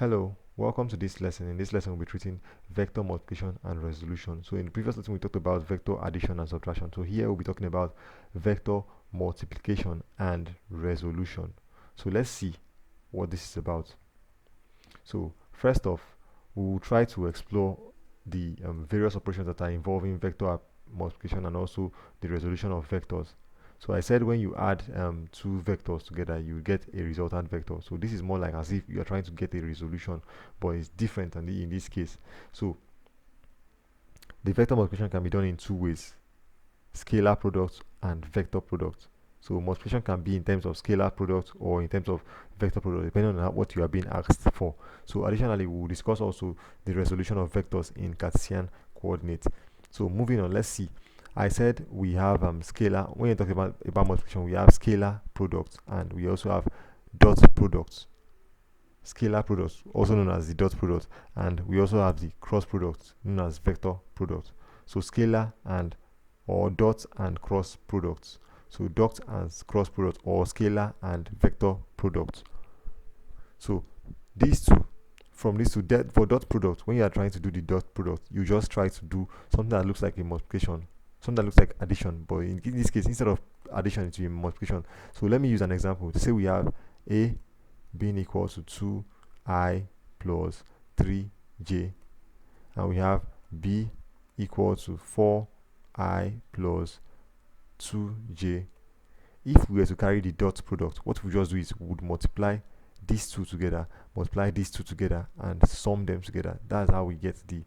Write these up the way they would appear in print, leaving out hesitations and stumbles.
Hello, welcome to this lesson. In this lesson, we'll be treating vector multiplication and resolution. So in the previous lesson, we talked about vector addition and subtraction. So here we'll be talking about vector multiplication and resolution. So let's see what this is about. So first off, we will try to explore the various operations that are involving vector multiplication and also the resolution of vectors. So I said when you add two vectors together, you get a resultant vector. So this is more like as if you are trying to get a resolution, but it's different in this case. So the vector multiplication can be done in two ways: scalar products and vector products. So multiplication can be in terms of scalar product or in terms of vector product, depending on what you are being asked for. So additionally, we will discuss also the resolution of vectors in Cartesian coordinates. So moving on, let's see. I said we have scalar. When you're talking about multiplication, we have scalar products and we also have dot products. Scalar products, also known as the dot product, and we also have the cross product, known as vector product. So scalar and or dot and cross products. So dot and cross product or scalar and vector product. So these two, from these two, for dot product, when you are trying to do the dot product, you just try to do something that looks like a multiplication, something that looks like addition, but in this case, instead of addition, it will be multiplication. So let me use an example. Say we have a being equal to 2i plus 3j, and we have b equal to 4i plus 2j. If we were to carry the dot product, what we just do is we would multiply these two together, and sum them together. That's how we get the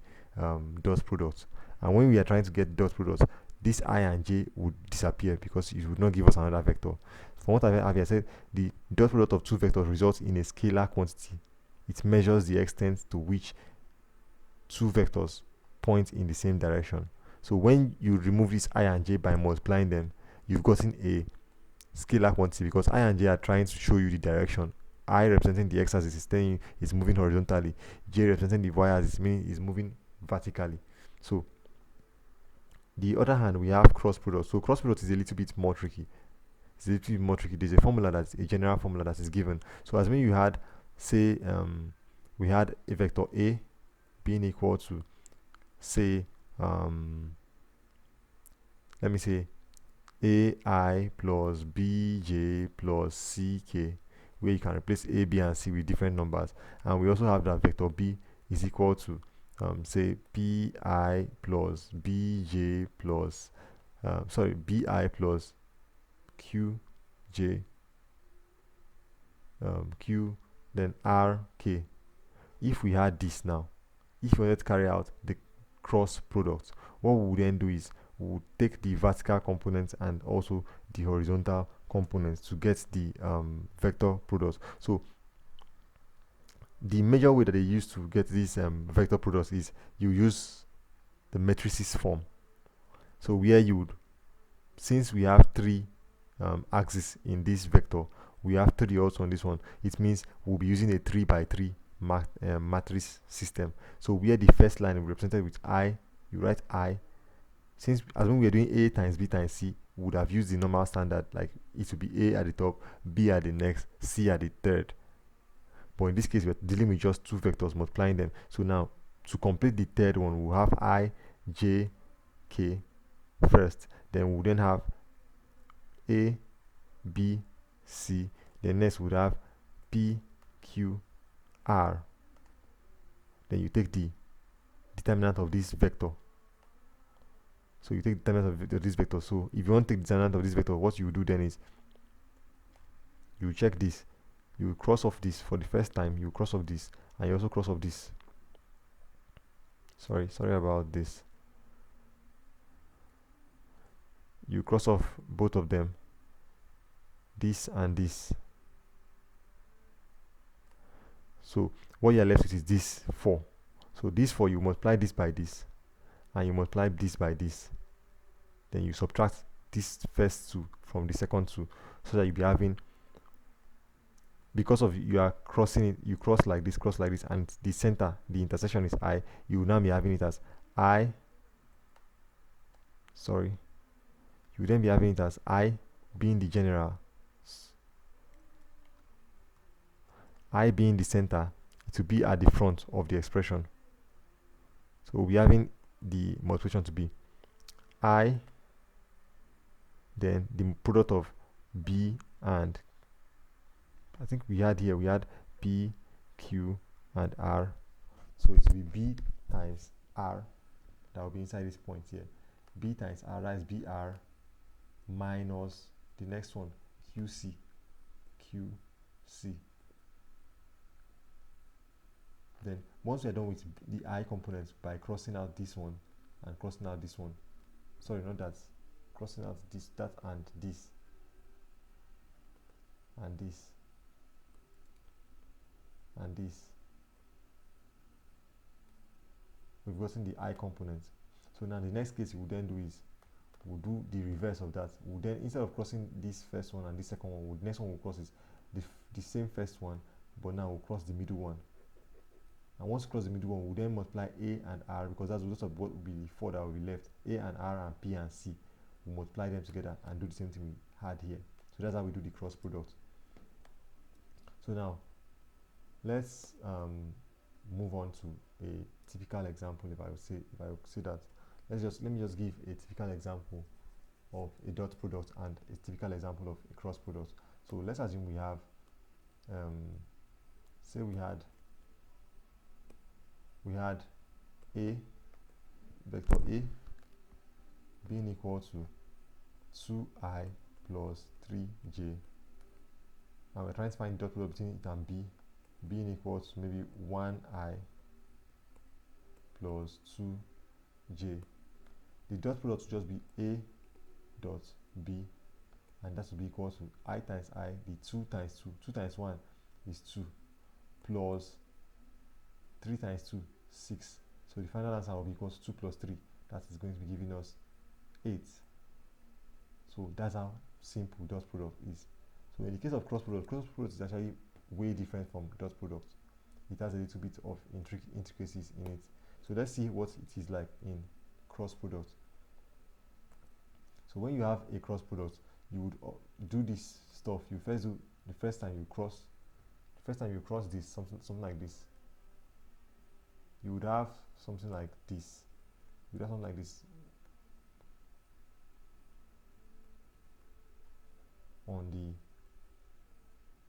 dot product. And when we are trying to get dot product, this I and j would disappear because it would not give us another vector. From what I have here said, the dot product of two vectors results in a scalar quantity. It measures the extent to which two vectors point in the same direction. So when you remove this I and j by multiplying them, you've gotten a scalar quantity because I and j are trying to show you the direction. I representing the x-axis is telling you it's moving horizontally. J representing the y-axis meaning it's moving vertically. So the other hand, we have cross product. So cross product is a little bit more tricky. There's a formula that's a general formula that is given. So as when you had, say, we had a vector a being equal to, say, let me say ai plus bj plus ck, where you can replace a, b, and c with different numbers. And we also have that vector b is equal to say bi plus bj plus bi plus qj q then rk. If we had this now, if we wanted to carry out the cross product, what we would then do is we would take the vertical components and also the horizontal components to get the vector product. So the major way that they use to get these vector products is you use the matrices form. So where you would, since we have three axes in this vector, we have three also on this one. It means we'll be using a 3 by 3 matrix system. So where the first line is represented with I, you write I. Since as when we are doing A times B times C, we would have used the normal standard, like it would be A at the top, B at the next, C at the third. But in this case, we're dealing with just two vectors, multiplying them. So now, to complete the third one, we'll have I, J, K first. Then we'll then have A, B, C. Then next we'll have P, Q, R. Then you take the determinant of this vector. So you take the determinant of this vector. So if you want to take the determinant of this vector, what you do then is you check this. You cross off this for the first time. You cross off this, and you also cross off this. Sorry about this. You cross off both of them, this and this. So what you're left with is this 4. So this 4, you multiply this by this, and you multiply this by this. Then you subtract this first 2 from the second 2, so that you'll be having, because of you are crossing it, you cross like this, and the center, the intersection is I. You will now be having it as I. You will then be having it as I being the general, I being the center, it will be at the front of the expression. So we'll be having the multiplication to be I, then the product of B and I think we had P, Q, and R. So it will be B times R that will be inside this point here. B times R, that is BR, minus the next one, QC. Then once we are done with the I components by crossing out this one and crossing out this one, sorry, not that, crossing out this, that, and this, and this, and this, we've gotten the I component. So now the next case we'll then do is we'll do the reverse of that. We'll then, instead of crossing this first one and this second one, the next one we'll cross is the same first one, but now we'll cross the middle one. And once we cross the middle one, we'll then multiply A and R, because that's what will be the 4 that will be left. A and R and P and C. We'll multiply them together and do the same thing we had here. So that's how we do the cross product. So now let's move on to a typical example. If I would say that, let me just give a typical example of a dot product and a typical example of a cross product. So let's assume we have say we had a vector A being equal to 2I plus 3j, and we're trying to find dot product between it and B being equal to maybe 1I plus 2j. The dot product will just be A dot B, and that will be equal to I times I, the 2 times 2, 2 times 1 is 2, plus 3 times 2, 6. So the final answer will be equal to 2 plus 3. That is going to be giving us 8. So that's how simple dot product is. So in the case of cross product is actually way different from dot product. It has a little bit of intricacies in it. So let's see what it is like in cross product. So when you have a cross product, you would do this stuff. You first do the first time you cross this, something like this. You would have something like this. You would have something like this on the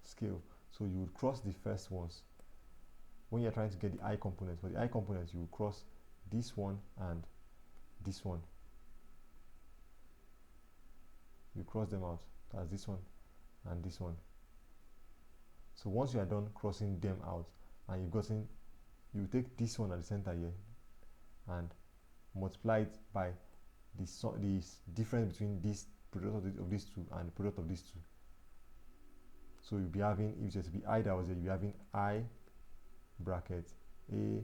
scale. So you would cross the first ones when you're trying to get the I components. For the I components, you will cross this one and this one. You cross them out. That's this one and this one. So once you are done crossing them out and you've gotten, you take this one at the center here and multiply it by the difference between this product of these two and the product of these two. So you'll be having, if it to be I that was there, you'll be having I bracket A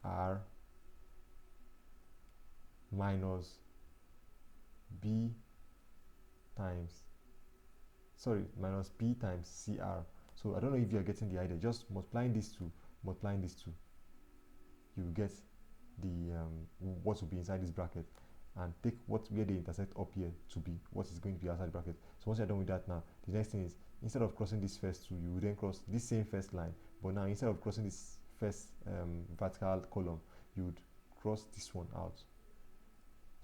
R minus B times, sorry, minus B times CR. So I don't know if you're getting the idea. Just multiplying these two, you will get the what will be inside this bracket, and take where they intersect up here to be what is going to be outside the bracket. So once you're done with that, now the next thing is, instead of crossing this first two, you will then cross this same first line, but now instead of crossing this first vertical column, you would cross this one out.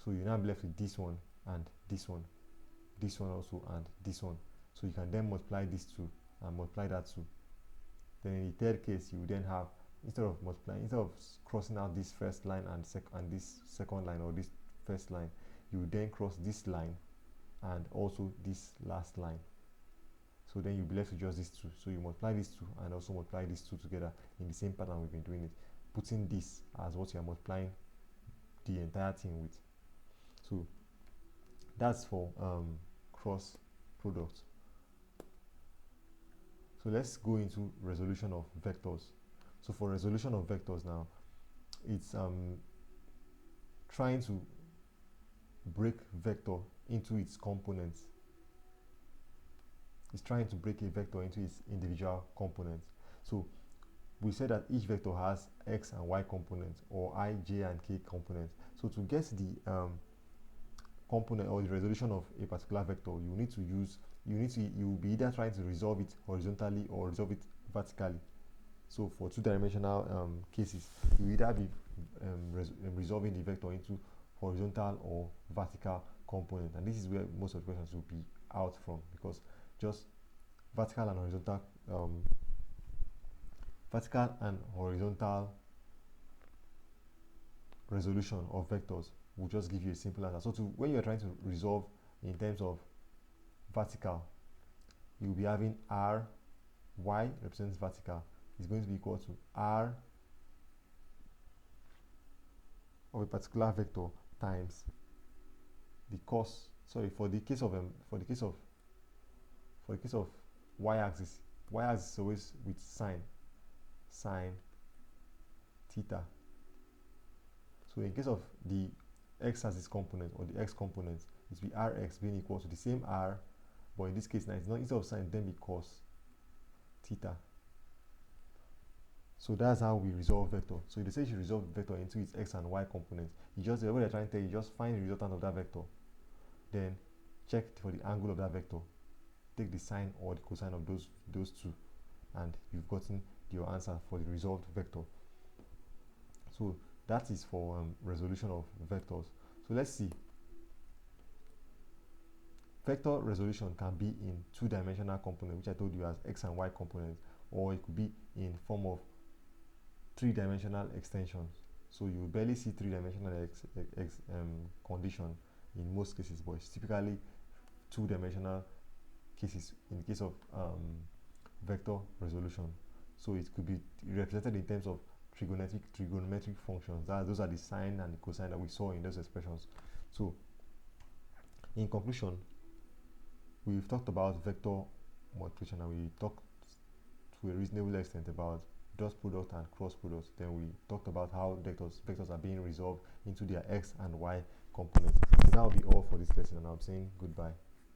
So you now be left with this one and this one also and this one. So you can then multiply these two and multiply that two. Then in the third case, you will then have, instead of crossing out this first line and this second line, or this first line, you will then cross this line and also this last line. So then you'll be left with just these two. So you multiply these two and also multiply these two together in the same pattern we've been doing it, putting this as what you are multiplying the entire thing with. So that's for cross product. So let's go into resolution of vectors. So for resolution of vectors now, it's trying to break vector into its components. It's trying to break a vector into its individual components. So we said that each vector has x and y components, or I, j, and k components. So to get the component or the resolution of a particular vector, you need to use you will be either trying to resolve it horizontally or resolve it vertically. So for two-dimensional cases, you either be resolving the vector into horizontal or vertical component, and this is where most of the questions will be out from, because just vertical and horizontal resolution of vectors will just give you a simple answer. So when you're trying to resolve in terms of vertical, you'll be having r, y represents vertical, is going to be equal to r of a particular vector times the cos. Sorry, for the case of y-axis, y-axis is always with sine theta. So in case of the x-axis component or the x component, it will be rx being equal to the same r, but in this case now it's not, instead of sine, then be cos theta. So that's how we resolve vector. So if they say you resolve vector into its x and y components, you just, what they're trying to tell you, just find the resultant of that vector, then check for the angle of that vector, take the sine or the cosine of those two, and you've gotten your answer for the resolved vector. So that is for resolution of vectors. So let's see. Vector resolution can be in two-dimensional component, which I told you as x and y components, or it could be in form of three-dimensional extensions. So you will barely see three-dimensional condition in most cases, but it's typically two-dimensional cases in the case of vector resolution. So it could be represented in terms of trigonometric functions. Those are the sine and the cosine that we saw in those expressions. So in conclusion, we've talked about vector multiplication, and we talked to a reasonable extent about dot product and cross product. Then we talked about how vectors are being resolved into their x and y components. So that will be all for this lesson, and I'm saying goodbye.